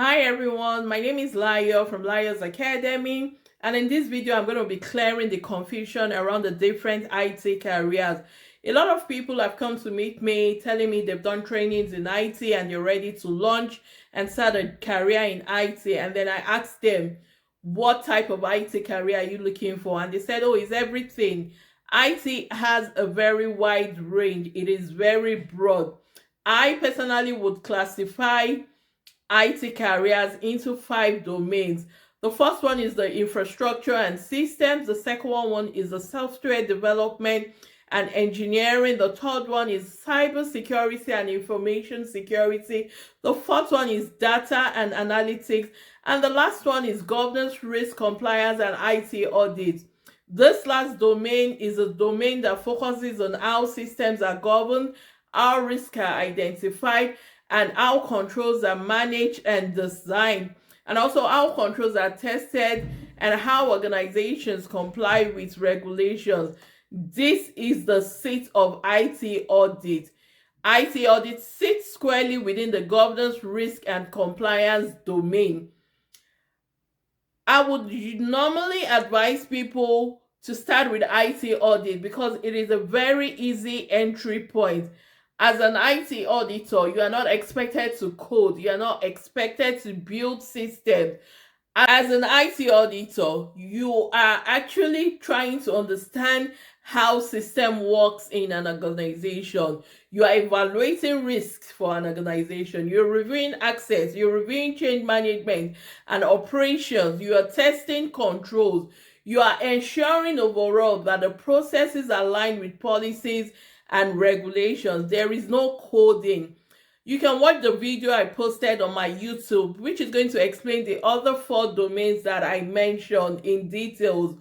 Hi everyone, my name is Layo from Layo's Academy, and in this video I'm going to be clearing the confusion around the different IT careers. A lot of people have come to meet me telling me they've done trainings in IT and they're ready to launch and start a career in IT, and then I asked them, what type of IT career are you looking for? And they said, oh, it's everything. IT has a very wide range. It is very broad. I personally would classify IT careers into 5 domains. The first one is the infrastructure and systems. The second one is the software development and engineering. The third one is cybersecurity and information security. The fourth one is data and analytics. And the last one is governance, risk, compliance, and IT audit. This last domain is a domain that focuses on how systems are governed, how risks are identified, and how controls are managed and designed, and also how controls are tested and how organizations comply with regulations. This is the seat of IT audit. IT audit sits squarely within the governance, risk, and compliance domain. I would normally advise people to start with IT audit because it is a very easy entry point. As an IT auditor, you are not expected to code, you are not expected to build systems. As an IT auditor, you are actually trying to understand how system works in an organization. You are evaluating risks for an organization. You're reviewing access, you're reviewing change management and operations. You are testing controls. You are ensuring overall that the processes align with policies and regulations. There is no coding. You can watch the video I posted on my YouTube, which is going to explain the other 4 domains that I mentioned in details.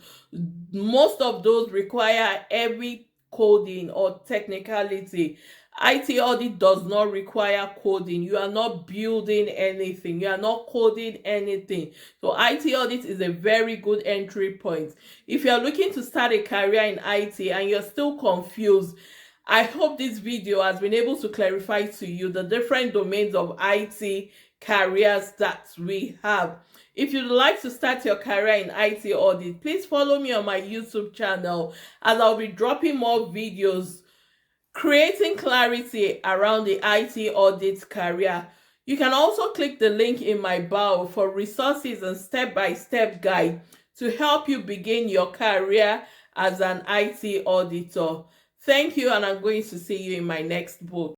Most of those require heavy coding or technicality. IT audit does not require coding. You are not building anything. You are not coding anything. So IT audit is a very good entry point. If you are looking to start a career in IT and you're still confused, I hope this video has been able to clarify to you the different domains of IT careers that we have. If you'd like to start your career in IT audit, please follow me on my YouTube channel as I'll be dropping more videos creating clarity around the IT audit career. You can also click the link in my bio for resources and step-by-step guide to help you begin your career as an IT auditor. Thank you, and I'm going to see you in my next book.